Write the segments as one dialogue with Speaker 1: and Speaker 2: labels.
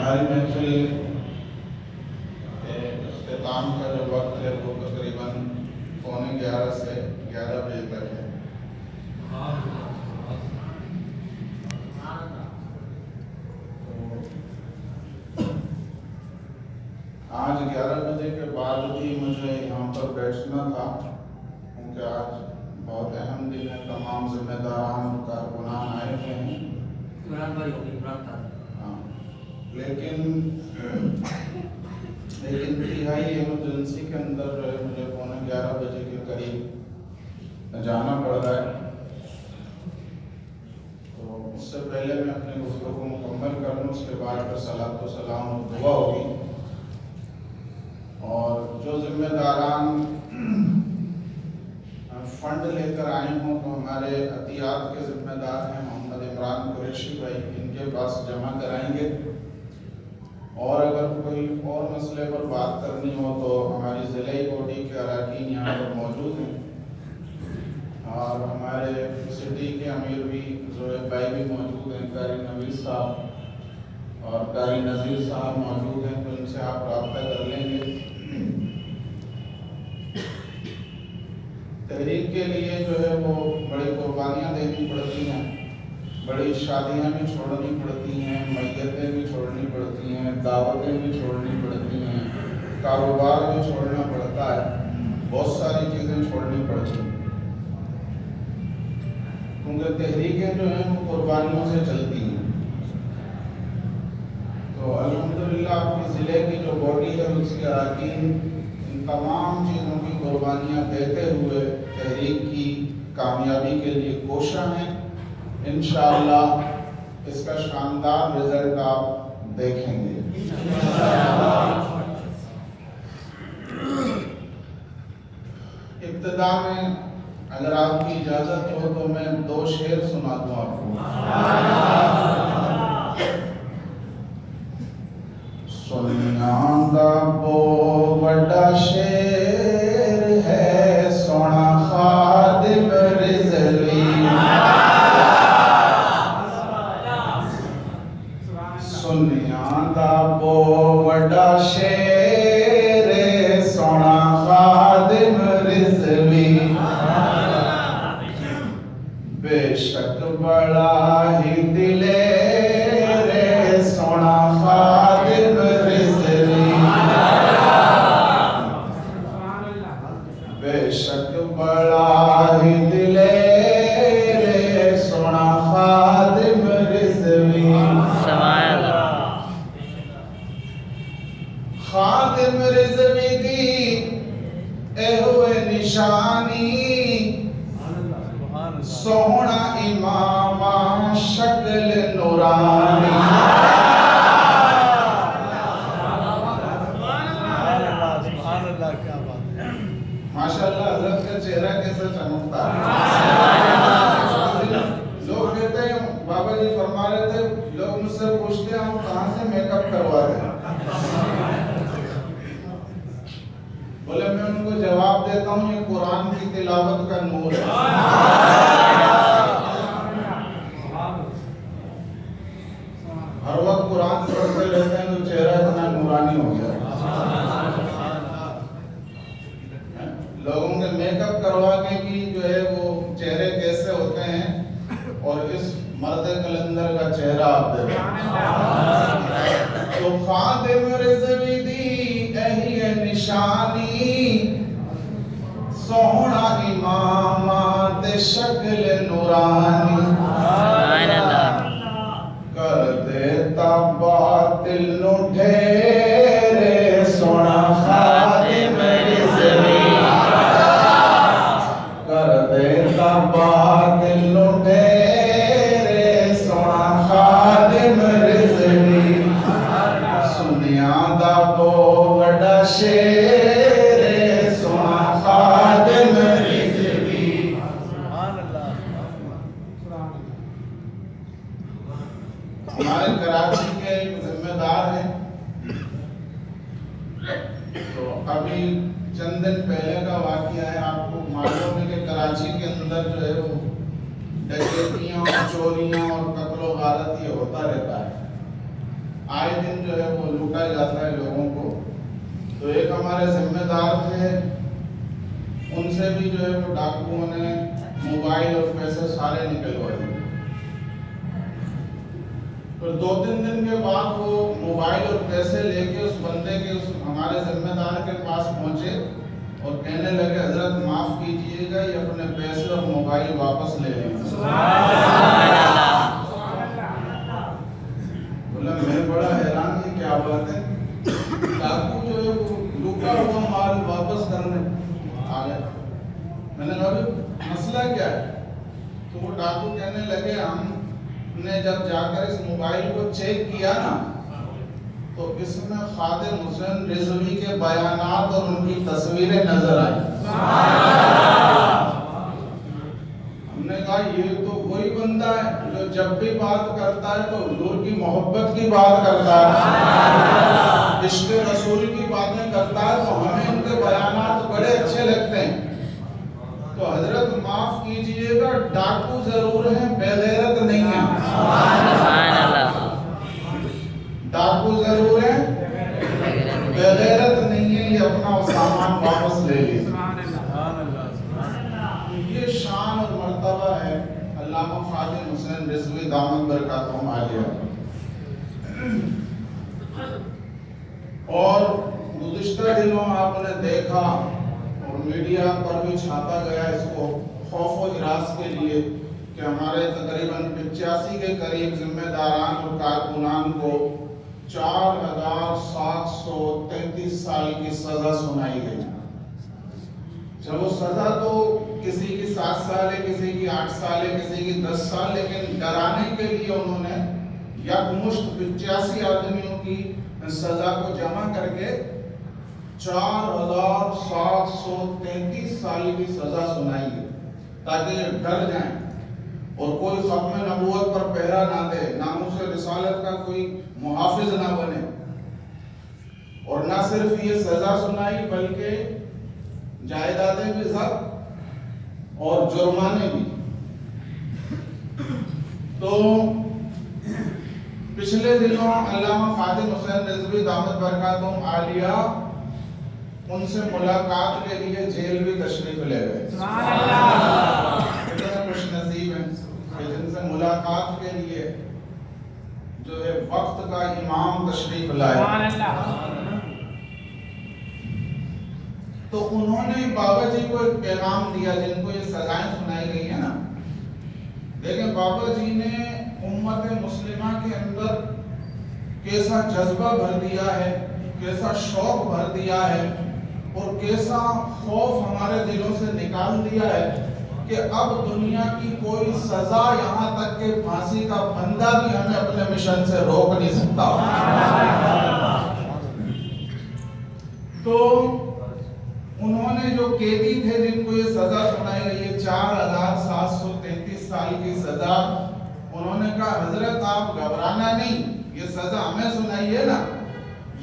Speaker 1: हमारी महफिल के इख्तिताम का जो वक्त है वो तकरीबन 11:15 से 11 बजे तक है। आज 11 बजे के बाद भी मुझे यहाँ पर बैठना था, क्योंकि आज बहुत अहम दिन है। तमाम जिम्मेदारान और कारकुनान आए हुए हैं। हाँ, लेकिन एक इंतहाई इमरजेंसी के अंदर जो है मुझे 11:15 बजे के करीब जाना पड़ रहा है। तो उससे पहले मैं अपने गुफ्तगू को मुकम्मल कर लूँ, उसके बाद फिर सलात व सलाम और दुआ होगी। और जो जिम्मेदारान फंड लेकर आए हों तो हमारे अतियात के जिम्मेदार हैं मोहम्मद इमरान कुरैशी भाई, इनके पास जमा कराएंगे। और अगर कोई और मसले पर बात करनी हो तो हमारी ज़िले बॉडी के अरकान यहाँ पर मौजूद हैं और हमारे सिटी के अमीर भी ज़ोएब भाई भी मौजूद हैं, कारी नवीद साहब और कारी नज़ीर साहब मौजूद हैं, तो इनसे आप रब्ता कर लेंगे। तहरीक के लिए जो है वो बड़ी कुर्बानियाँ देनी पड़ती हैं, बड़ी शादियाँ भी छोड़नी पड़ती हैं, मैयतें भी छोड़नी पड़ती हैं, दावतें भी छोड़नी पड़ती हैं, कारोबार भी छोड़ना पड़ता है, बहुत सारी चीज़ें छोड़नी पड़ती हैं, क्योंकि तहरीकें जो हैं वो कुर्बानियों से चलती हैं। तो अल्हम्दुलिल्लाह आपके ज़िले की जो बॉडी है उसके अरकान इन तमाम चीज़ों की कुर्बानियाँ देते हुए तहरीक की कामयाबी के लिए कोशा हैं। इंशाअल्लाह इसका शानदार रिजल्ट आप देखेंगे। इब्तिदा में अगर आपकी इजाज़त हो तो मैं 2 शेर सुना दूँ आपको। सुनियांदा बो बड़ा शेर है, सोना खादिम रिज़वी। सुनियांदा बो बड़ा शेर है, सोना खादिम रिज़वी। बेशक बड़ा ही दिलेर है, सोना खादिम रिज़वी। बेशक बड़ा ही दिलेर है, सोना खादिम रिज़वी। खादिम रिज़वी दी ए हुए निशानी, सोहना इमामा शक्ल नूरानी। माशाअल्लाह हज़रत का चेहरा कैसा चमकता है। लोग कहते हैं, बाबा जी फरमा रहे थे, लोग मुझसे पूछते हैं हम कहाँ से मेकअप करवाते हैं। बोले मैं उनको जवाब देता हूँ, ये कुरान की तिलावत का नूर है। हर वक्त कुरान पढ़ते रहते हैं तो चेहरा इतना नूरानी हो गया। लोगों के मेकअप करवा के भी जो है वो चेहरे कैसे होते हैं, और इस मर्द कलंदर का चेहरा आप देखो। तो खादिम रिज़वी दी एही है निशानी, सोहना इमामा दे शक्ल नूरानी। कर देता बातिल नु ढेरे, सोना खादिम रिज़वी। कर देता बातिल नु ढेरे, सोना खादिम रिज़वी। सुनियांदा बो बड़ा शेर है, सोना खादिम रिज़वी। हमारे कराची के जिम्मेदार हैं, तो अभी चंद दिन पहले का वाकया है। आपको मालूम है कि कराची के अंदर जो है वो डकैतियाँ और चोरियाँ और कत्ल व गारत ये होता रहता है। आए दिन जो है वो लूटा जाता है लोगों को। तो एक हमारे जिम्मेदार थे, उनसे भी जो है वो डाकुओं ने मोबाइल और पैसे सारे निकलवाए। तो 2-3 दिन के बाद वो मोबाइल और पैसे लेके उस बंदे के, उस हमारे जिम्मेदार के पास पहुंचे और कहने लगे, हजरत माफ कीजिएगा, ये अपने पैसे और मोबाइल वापस ले लीजिए। बोला मैं बड़ा हैरान, ये क्या बात है, डाकू जो है वो लूटा हुआ माल वापस करने आ गया। मैंने कहा मसला क्या है? तो वो डाकू कहने लगे, हमने जब जाकर इस मोबाइल को चेक किया ना, तो इसमें खादिम हुसैन रिजवी के बयानात और उनकी तस्वीरें नजर आई। हमने कहा ये तो वही बंदा है जो जब भी बात करता है तो हुजूर की मोहब्बत की बात करता है, इश्क़ रसूल की बातें करता है, तो हमें उनके बयानात बड़े अच्छे लगते हैं। तो हजरत माफ कीजिएगा, डाकू जरूर है, बेगैरत नहीं है। डाकू जरूर है, बेगैरत नहीं है, ये अपना सामान वापस ले लीजिए। ये शान और मर्तबा है अल्लामा खादिम हुसैन रिजवी दामद बरकातुहू आलिया। और गुज़िश्ता दिनों आपने देखा और मीडिया पर भी छापा गया इसको खौफ व हिरास के लिए कि हमारे तकरीबन 85 के करीब जिम्मेदारान और कारकुनान को 4733 साल की सजा सुनाई गई। चलो सजा तो किसी की 7 साल है, किसी की 8 साल है, किसी की 10 साल, लेकिन डराने के लिए उन्होंने यकमुश्त 85 आदमियों की सजा को जमा करके 4733 साल की सजा सुनाई है, ताकि डर जाएं और कोई खत्म नबूवत पर पहरा ना दे, नामूस रिसालत का कोई मुहाफिज ना बने। और ना सिर्फ ये सजा सुनाई बल्कि जायदादें भी जब्त और जुर्माने भी। तो पिछले दिनों अल्लामा खादिम हुसैन रिजवी दामद बरकातुहू आलिया उनसे मुलाकात के लिए जेल भी तशरीफ ले गए। कितने खुशनसीब हैं कि जिनसे मुलाकात के लिए जो है वक्त का इमाम तशरीफ लाए। तो उन्होंने बाबा जी को एक पैगाम दिया, जिनको ये सजाएं सुनाई गई है ना। देखें बाबा जी ने उम्मत मुस्लिमा के अंदर कैसा जज्बा भर दिया है, कैसा शौक भर दिया है और कैसा खौफ हमारे दिलों से निकाल दिया है कि अब दुनिया की कोई सजा, यहाँ तक कि फांसी का बंदा भी हमें अपने मिशन से रोक नहीं सकता। तो उन्होंने जो कैदी थे जिनको ये सजा सुनाई गई है 4733 साल की सजा, उन्होंने कहा हजरत आप घबराना नहीं, ये सजा हमें सुनाई है ना,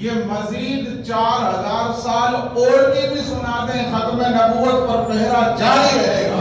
Speaker 1: ये मजीद 4000 साल और की भी सुना दें, खत्म नबूवत पर पहरा जारी रहेगा।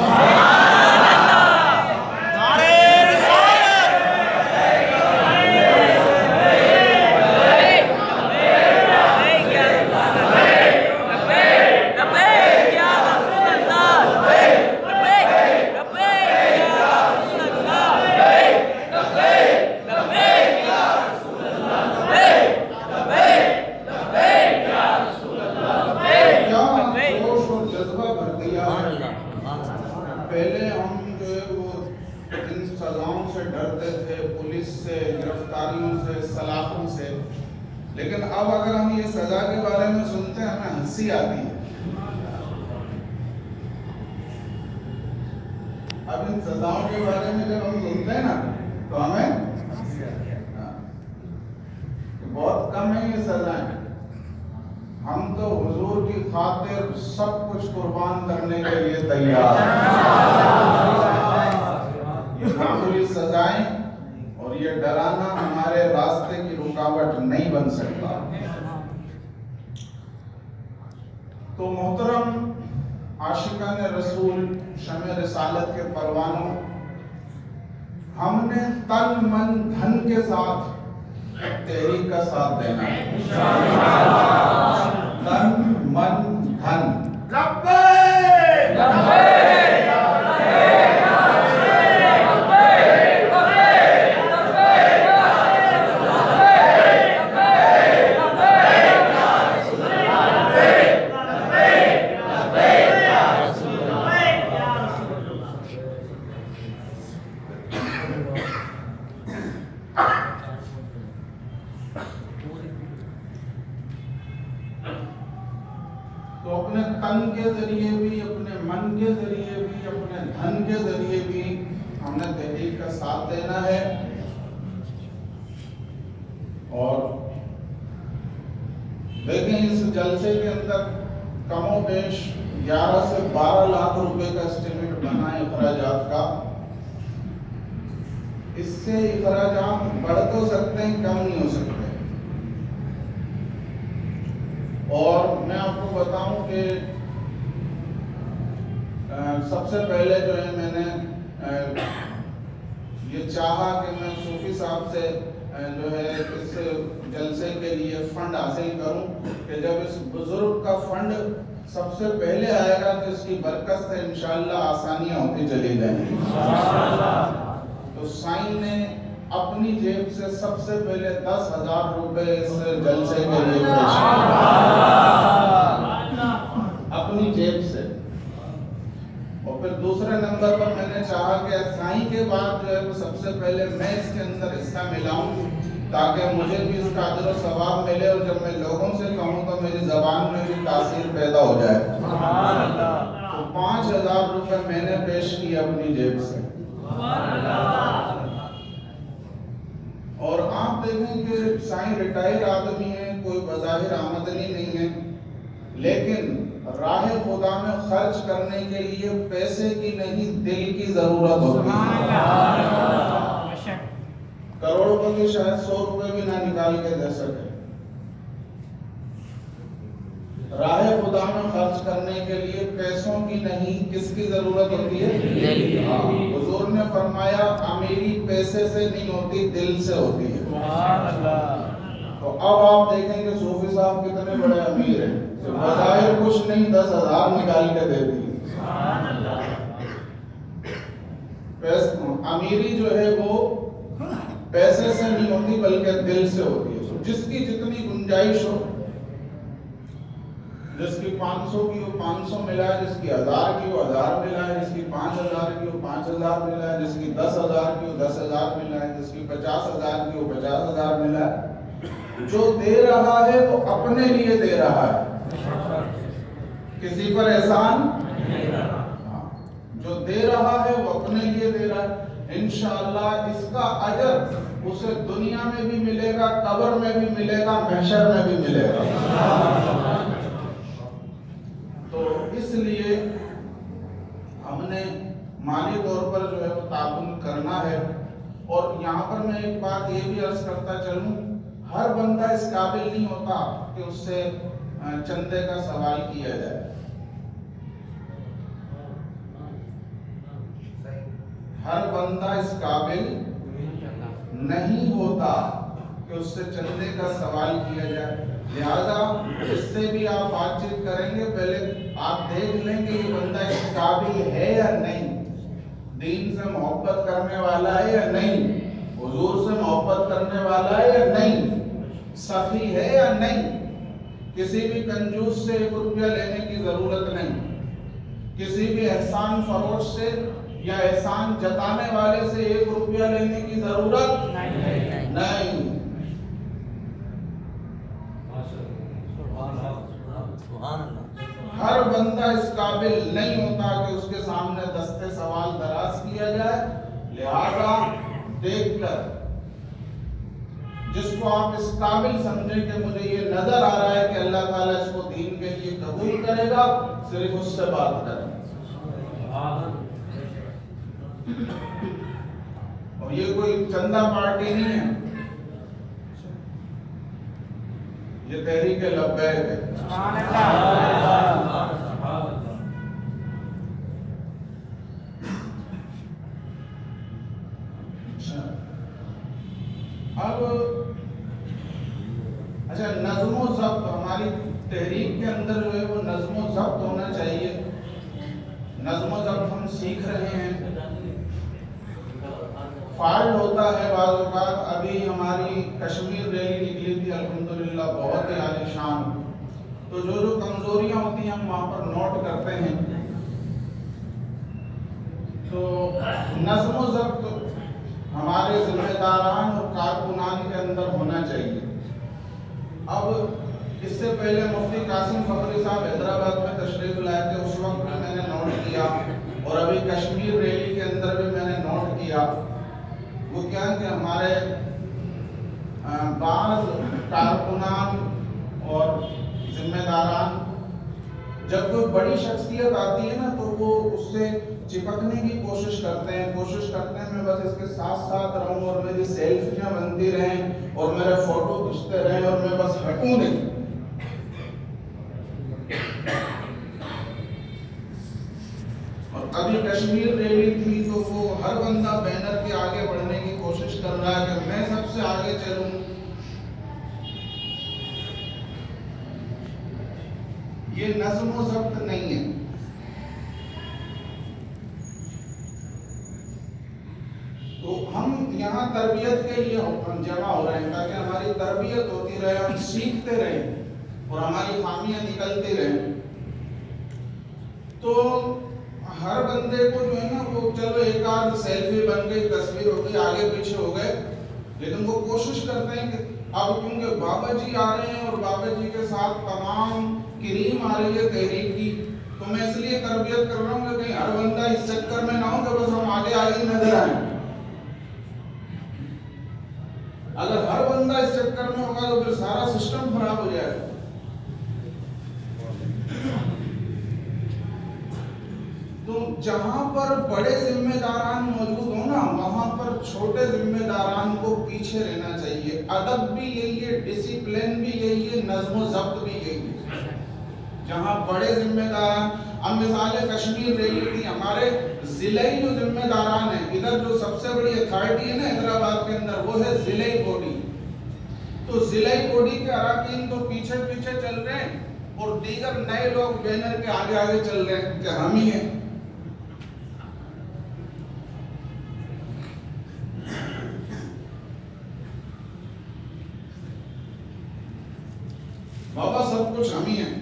Speaker 1: पहले हम जो है वो इन सजाओं से डरते थे, पुलिस से, गिरफ्तारियों से, सलाखों से, लेकिन अब अगर हम ये सजा के बारे में सुनते हैं हमें हंसी आती है। अब इन सजाओं के बारे में जब हम सुनते हैं ना तो हमें बहुत कम है ये सजाएं। हम तो हुजूर की खातिर सब कुछ कुर्बान करने के लिए तैयार हैं। ये मामूली सजाएं और ये डराना हमारे रास्ते की रुकावट नहीं बन सकता। तो मोहतरम आशिकान रसूल, शमे रिसालत के परवानों, हमने तन मन धन के साथ तहरीक का साथ देना है। तन मन धन। तो अपने तन के जरिए भी, अपने मन के जरिए भी, अपने धन के जरिए भी हमने तहरीक का साथ देना है। और देखें, इस जलसे के अंदर कमोबेश 11 से 12 लाख रुपए का एस्टिमेट बना है अखराजात का। इससे अखराजात बढ़ तो सकते हैं, कम नहीं हो सकते। और मैं आपको बताऊं कि सबसे पहले जो है मैंने ये चाहा कि मैं सूफी साहब से जो है इस जलसे के लिए फंड हासिल करूं कि जब इस बुजुर्ग का फंड सबसे पहले आएगा तो इसकी बरकत से इंशाअल्लाह आसानियां होती चली जाएंगी। तो साईं ने अपनी जेब से सबसे पहले 10,000 रुपए इस जलसे के लिए पेश अपनी जेब से। और फिर दूसरे नंबर पर मैंने चाहा कि साईं के बाद जो है वो सबसे पहले मैं इसके अंदर हिस्सा मिलाऊं, ताकि मुझे भी इसका अजर और सवाब मिले, और जब मैं लोगों से कहूं तो मेरी जबान में भी तासीर पैदा हो जाए। तो 5,000 रुपए मैंने पेश किए अपनी जेब से। और आप देखें कि साईं रिटायर आदमी है, कोई बज़ाहिर आमदनी नहीं है, लेकिन राह खुदा में खर्च करने के लिए पैसे की नहीं, दिल की जरूरत होती है। करोड़पति शायद 100 रुपए भी ना निकाल के दे सके। राह खुदा में खर्च करने के लिए पैसों की नहीं, किसकी जरूरत होती है? हुजूर ने फरमाया अमीरी पैसे से नहीं होती, दिल से होती है। तो अब आप देखेंगे सूफी साहब कितने बड़े अमीर हैं, बज़ाहिर कुछ नहीं 10,000 निकाल के दे दी। अमीरी जो है वो पैसे से नहीं होती बल्कि दिल से होती है। जिसकी जितनी गुंजाइश हो, जिसकी 500 की हो 500 मिला है, जिसकी 1000 की हो 1000 मिला है, जिसकी 5000 की हो 5000 मिला है, जिसकी 10,000 की हो 10,000 मिला है, जिसकी 50,000 की हो 50,000 मिला है। जो दे रहा है वो अपने लिए दे रहा है, किसी पर एहसान नहीं कर रहा। जो दे रहा है वो अपने लिए दे रहा है। इंशाअल्लाह इसका अजर उसे दुनिया में भी मिलेगा, कब्र में भी मिलेगा, महशर में भी मिलेगा। तो इसलिए हमने माली तौर पर जो है वो ताउन करना है। और यहाँ पर मैं एक बात ये भी अर्ज करता चलूं, हर बंदा इस काबिल नहीं होता कि उससे चंदे का सवाल किया जाए। हर बंदा इस काबिल नहीं होता कि उससे चंदे का सवाल किया जाए। लिहाजा इससे भी आप बातचीत करेंगे, पहले आप देख लेंगे ये बंदा इस काबिल है या नहीं, दीन से मोहब्बत करने वाला है या नहीं, हुजूर से मोहब्बत करने वाला है या नहीं, सफी है या नहीं। किसी भी कंजूस से 1 रुपया लेने की जरूरत नहीं, किसी भी एहसान फरोश से या एहसान जताने वाले से 1 रुपया लेने की जरूरत नहीं। हर बंदा इस काबिल नहीं होता कि उसके सामने दस्ते सवाल दराज किया जाए। लिहाजा देखकर जिसको आप इस काबिल समझे कि मुझे ये नजर आ रहा है कि अल्लाह ताला इसको दीन के लिए कबूल करेगा, सिर्फ उससे बात करें। और ये कोई चंदा पार्टी नहीं है, ये तहरीक लब्बैक है। अब अच्छा, नज़्म व ज़ब्त हमारी तहरीक के अंदर जो है वो नज़्म व ज़ब्त होना चाहिए। नज़्म व ज़ब्त हम सीख रहे हैं, फॉल्ट होता है बाज़ औक़ात। अभी हमारी कश्मीर रैली निकली थी अल्हम्दुलिल्लाह, बहुत ही आलीशान। तो जो जो कमज़ोरियाँ होती हैं हम वहाँ पर नोट करते हैं। तो नज़्म व ज़ब्त हमारे ज़िम्मेदारान और कारकुनान के अंदर होना चाहिए। अब इससे पहले मुफ्ती कासिम फ़खरी साहब हैदराबाद में तशरीफ़ लाए थे, उस वक्त भी मैंने नोट किया, और अभी कश्मीर रैली के अंदर भी मैंने नोट किया। वो क्या कि हमारे बाज़ कारकुनान और ज़िम्मेदारान जब कोई बड़ी शख्सियत आती है ना तो वो उससे चिपकने की कोशिश करते हैं। मैं बस इसके साथ साथ रहूं और मेरी सेल्फियां बनती रहें और मेरे फोटो खींचते रहें और मैं बस हटूं नहीं। और अभी कश्मीर रैली थी तो वो हर बंदा बैनर के आगे बढ़ने की कोशिश कर रहा है कि मैं सबसे आगे चलूं। ये नज़्म व ज़ब्त नहीं है। तो हम यहाँ तरबियत के लिए हम जमा हो रहे हैं ताकि हमारी तरबियत होती रहे, हम सीखते रहें और हमारी खामियां निकलती रहें। तो हर बंदे को जो है ना वो चलो एक आध सेल्फी बन गई, तस्वीर हो गई, आगे पीछे हो गए, लेकिन वो कोशिश करते हैं कि अब क्योंकि बाबा जी आ रहे हैं और बाबा जी के साथ तमाम क्रीम आ रही है तहरीक की, तो मैं इसलिए तरबियत कर रहा हूँ कि कहीं हर बंदा इस चक्कर में ना हो कि बस हम आगे आगे नजर आए। अगर हर बंदा इस चक्कर में होगा तो फिर सारा सिस्टम खराब हो जाएगा। तो जहां पर बड़े जिम्मेदारान मौजूद हो ना वहां पर छोटे जिम्मेदारान को पीछे रहना चाहिए। अदब भी यही है, डिसिप्लिन भी यही है, नज़्म व ज़ब्त भी यही है। जहां बड़े जिम्मेदारान, अब मिसाल कश्मीर रही थी, हमारे जिले जो जिम्मेदारान है, इधर जो सबसे बड़ी अथॉरिटी है ना हैदराबाद के अंदर, वो है जिले बॉडी। तो जिले बॉडी के अराकीन तो पीछे पीछे चल रहे हैं और दीगर नए लोग बैनर के आगे आगे चल रहे हैं कि हम ही हैं। बाबा सब कुछ हम ही हैं।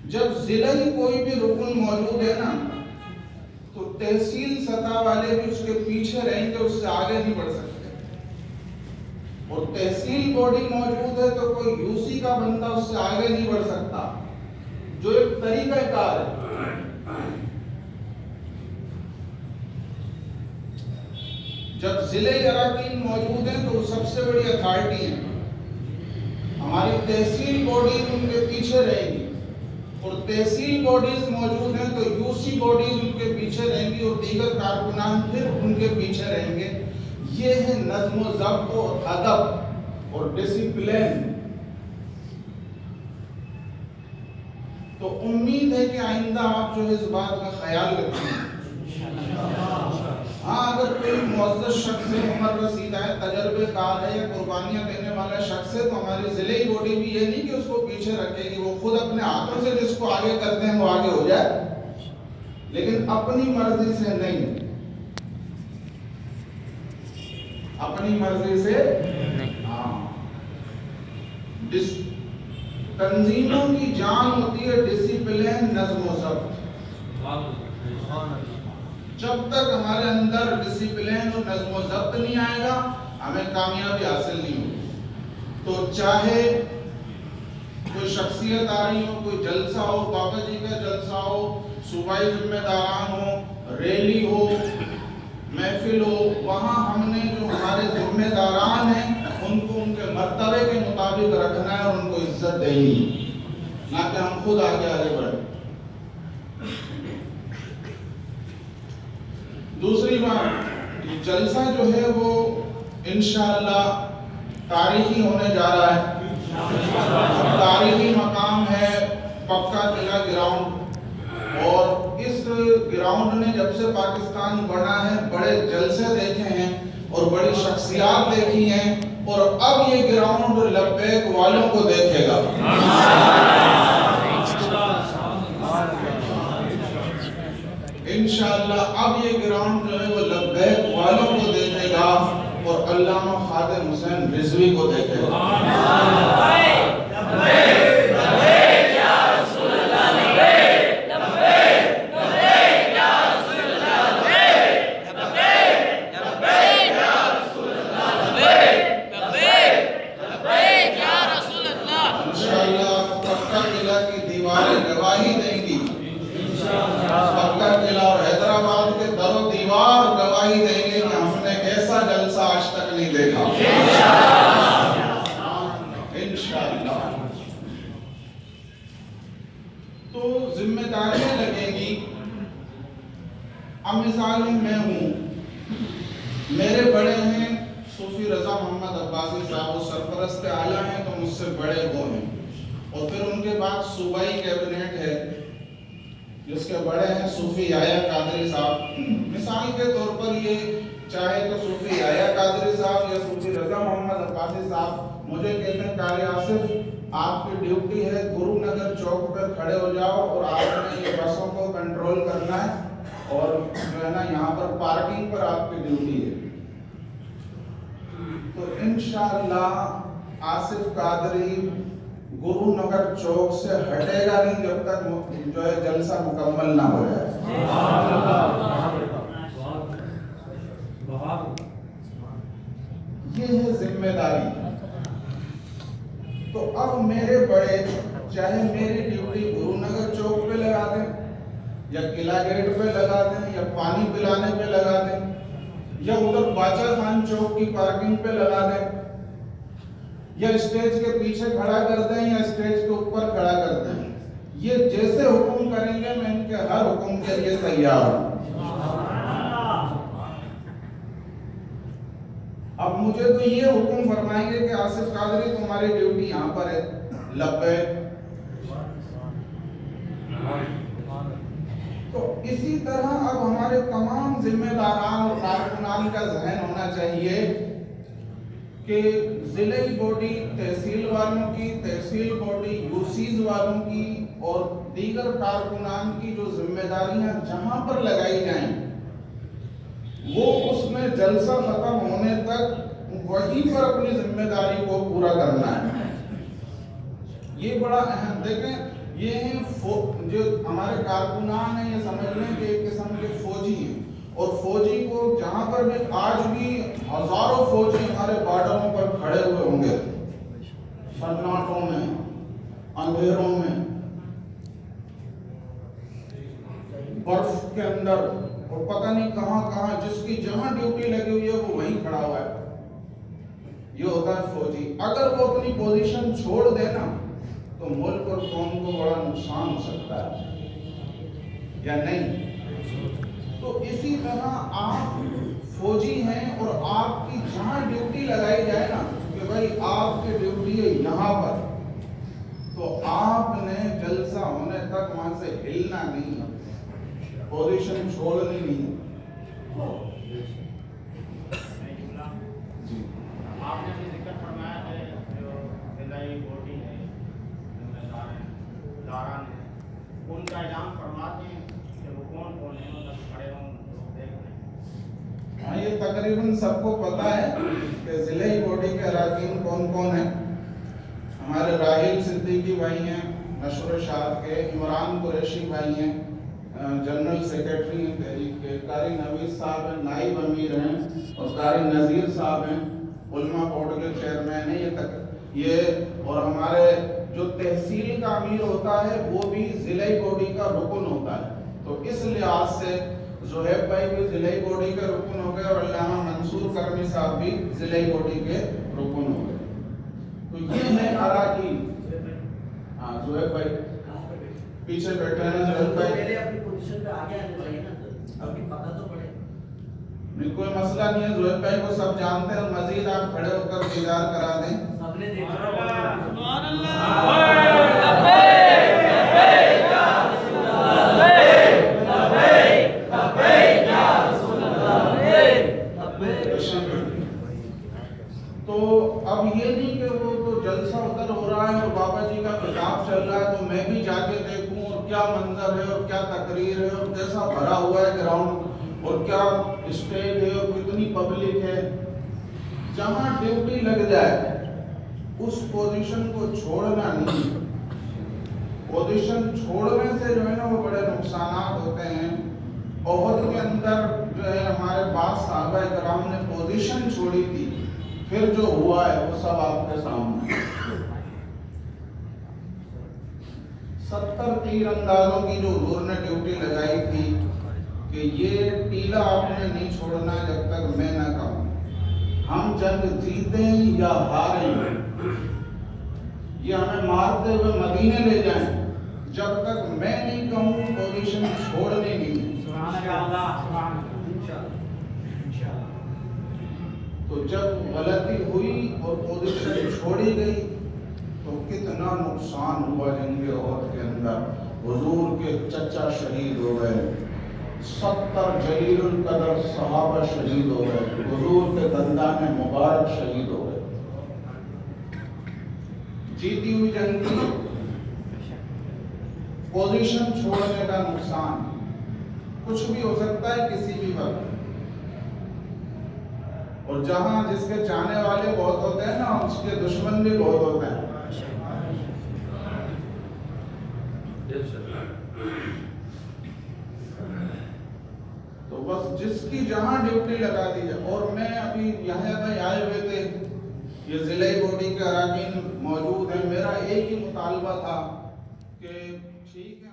Speaker 1: जब जिले कोई भी रुकन मौजूद है ना तो तहसील सतह वाले भी उसके पीछे रहेंगे, उससे आगे नहीं बढ़ सकते। और तहसील बॉडी मौजूद है तो कोई यूसी का बंदा उससे आगे नहीं बढ़ सकता, जो एक तरीकाकार है। जब जिले अराकीन मौजूद हैं तो सबसे बड़ी अथॉरिटी है, हमारी तहसील बॉडी उनके पीछे रहेगी, और तहसील बॉडीज मौजूद हैं तो यूसी बॉडीज उनके पीछे रहेंगी और दीगर कारकुनान फिर उनके पीछे रहेंगे। ये है नज़्म व ज़ब्त और अदब और डिसिप्लिन। तो उम्मीद है कि आइंदा आप जो है इस बात का ख्याल रखें। हाँ, अगर कोई मुअज़्ज़ज़ शख्स है, उम्र रसीदा है, तजर्बेकार है या कुर्बानियां देने वाला शख्स है, तो हमारी जिले बॉडी भी ये नहीं कि उसको पीछे रखेगी, वो खुद अपने हाथों से जिसको आगे करते हैं वो आगे हो जाए, लेकिन अपनी मर्जी से नहीं, अपनी मर्जी से नहीं। हाँ, तंजीमों की जान होती है डिसिप्लिन, नज़्म व ज़ब्त। जब तक हमारे अंदर डिसिप्लिन और नज़्म व ज़ब्त नहीं आएगा हमें कामयाबी हासिल नहीं होगी। तो चाहे कोई शख्सियत आ रही हो, कोई जलसा हो, बाबा जी का जलसा हो, सूबाई जिम्मेदारान हो, रैली हो, महफिल हो, वहाँ हमने जो हमारे जिम्मेदारान हैं उनको उनके मर्तबे के मुताबिक रखना है और उनको इज्जत देनी है, ना कि हम खुद आगे आगे बढ़े। दूसरी बात, जलसा जो है वो इंशाअल्लाह तारीखी होने जा रहा है। तारीखी मकाम है पक्का किला ग्राउंड, और इस ग्राउंड ने जब से पाकिस्तान बना है बड़े जलसे देखे हैं और बड़ी शख्सियात देखी हैं, और अब ये ग्राउंड लब्बैक वालों को देखेगा। इंशाअल्लाह अब ये ग्राउंड जो है वो लब्बैक वालों को देखेगा और अल्लामा खादिम हुसैन रिजवी को देखेगा। तो जिम्मेदारियां लगेगी। अब मिसाल मैं हूँ, मेरे बड़े हैं सूफी रजा मोहम्मद अब्बासी साहब, वो सरपरस्त आला हैं, तो मुझसे बड़े वो हैं, और फिर उनके बाद सूबाई कैबिनेट है जिसके बड़े हैं सूफी याया कादरी साहब। मिसाल के तौर पर ये चाहे तो सूफी याया कादरी साहब या सूफी रजा मोहम्मद अब्बासी साहब मुझे कहते हैं कारी आसिफ, आपकी ड्यूटी है गुरुनगर चौक पर खड़े हो जाओ और आपने ये बसों को कंट्रोल करना है, और जो है ना यहाँ पर पार्किंग पर आपकी ड्यूटी है। तो इंशाअल्लाह आसिफ कादरी गुरुनगर चौक से हटेगा नहीं जब तक जो है जलसा मुकम्मल ना हो जाए। ये है जिम्मेदारी। तो अब मेरे बड़े चाहे मेरी ड्यूटी गुरुनगर चौक पे लगा दें या किला गेट पे लगा दें या पानी पिलाने पे लगा दें या उधर बाचा खान चौक की पार्किंग पे लगा दें या स्टेज के पीछे खड़ा कर दें या स्टेज के ऊपर खड़ा कर दें, ये जैसे हुक्म करेंगे मैं इनके हर हुक्म के लिए तैयार हूं। अब मुझे तो ये हुक्म फरमाएंगे कि आसिफ कादरी तुम्हारी ड्यूटी यहाँ पर है, लब्बैक। तो इसी तरह अब हमारे तमाम जिम्मेदारान और कारकुनान का ज़हन होना चाहिए कि जिले बॉडी तहसील वालों की, तहसील बॉडी यूसीज वालों की और दीगर कारकुनान की जो जिम्मेदारियां जहां पर लगाई जाएं वो उसमें जलसा खत्म होने तक वहीं पर अपनी जिम्मेदारी को पूरा करना है। ये बड़ा अहम, देखें ये हैं जो हमारे कारकुनान हैं, ये समझ लें कि एक किस्म के फौजी हैं, और फौजी को जहां पर भी आज भी हजारों फौजी हमारे बॉर्डरों पर खड़े हुए होंगे, सन्नाटों में, अंधेरों में, बर्फ के अंदर, और पता नहीं कहां कहां, जिसकी जहां ड्यूटी लगी हुई है वो वहीं खड़ा हुआ है। ये होता है फौजी। अगर वो अपनी पोजीशन छोड़ देना तो मुल्क और कौम को बड़ा नुकसान हो सकता है या नहीं। तो इसी तरह आप फौजी हैं और आपकी जहां ड्यूटी लगाई जाए ना कि भाई आपकी ड्यूटी है यहाँ पर, तो आपने जलसा होने तक वहां से हिलना नहीं है, पोजीशन छोड़नी नहीं है।
Speaker 2: आपने भी जिक्र फरमाया है जो जिलाई बॉडी है, दारान है, उनका इनाम फरमाते हैं कि वो कौन कौन है, मतलब खड़े हों देख लें।
Speaker 1: हाँ, ये तकरीबन सबको पता है कि जिलाई बॉडी के अराकीन कौन कौन है। हमारे राहिल सिद्दीकी भाई हैं नशर शाद के, इमरान कुरैशी भाई हैं जनरल सेक्रेटरी हैं तहरीक के, कारी नवीद साहब हैं नाइब अमीर हैं, और कारी नज़ीर साहब हैं उलमा बोर्ड के चेयरमैन हैं। ये और हमारे जो तहसील का अमीर होता है वो भी जिलाई बॉडी का रुकन होता है। तो इस लिहाज से ज़ुहैब भाई भी जिलाई बॉडी के रुकन हो गए और अल्लामा मंसूर करमी साहब भी जिलाई बॉडी के रुकन हो गए। तो ये है अराकीन। हाँ, ज़ुहैब भाई पीछे बैठे हैं। ज़ुहैब भाई
Speaker 3: पहले अपनी पोजीशन पे आगे आने चाहिए ना, अभी पता तो पड़े।
Speaker 1: नहीं, कोई मसला नहीं है। ज़ुहैब भाई को सब जानते हैं, मजीद आप खड़े होकर दीदार करा दें।
Speaker 3: सबने देखा
Speaker 1: अब ये नहीं कि वो तो जलसा उधर हो रहा है और बाबा जी का खिताब चल रहा है तो मैं भी जाके देखूं और क्या मंजर है और क्या तकरीर है और कैसा भरा हुआ है ग्राउंड और क्या स्टेज है और कितनी पब्लिक है। जहां ड्यूटी लग जाए उस पोजीशन को छोड़ना नहीं। पोजीशन छोड़ने से जो है ना वो बड़े नुकसान होते हैं। ओहद के अंदर जो है हमारे पास साहबा इकराम ने पोजीशन छोड़ी थी, फिर जो हुआ है वो सब आपके सामने। 70 तीरंदाजों की जो हुजूर ने ड्यूटी लगाई थी कि ये टीला आपने नहीं छोड़ना जब तक मैं ना कहूं। हम जंग जीतें या हारें, ये हमें मारते हुए मदीने ले जाएं, जब तक मैं नहीं कहूं पोजीशन छोड़ने नहीं। तो जब गलती हुई और पोजीशन छोड़ी गई तो कितना नुकसान हुआ जंग ओहद के अंदर। हुजूर के चचा शहीद हो गए, 70 जलीलुल कदर सहाबा शहीद हो गए, हुजूर के दंदाने मुबारक शहीद हो गए। जीती हुई जंग की पोजीशन छोड़ने का नुकसान कुछ भी हो सकता है किसी भी वक्त। और जहां जिसके चाहने वाले बहुत होते हैं ना, उसके दुश्मन भी बहुत होते हैं। तो बस जिसकी जहां ड्यूटी लगा दी है। और मैं अभी यहाँ भाई आए हुए थे, ये जिले बॉडी के अराकीन मौजूद हैं। मेरा एक ही मुतालबा था कि ठीक है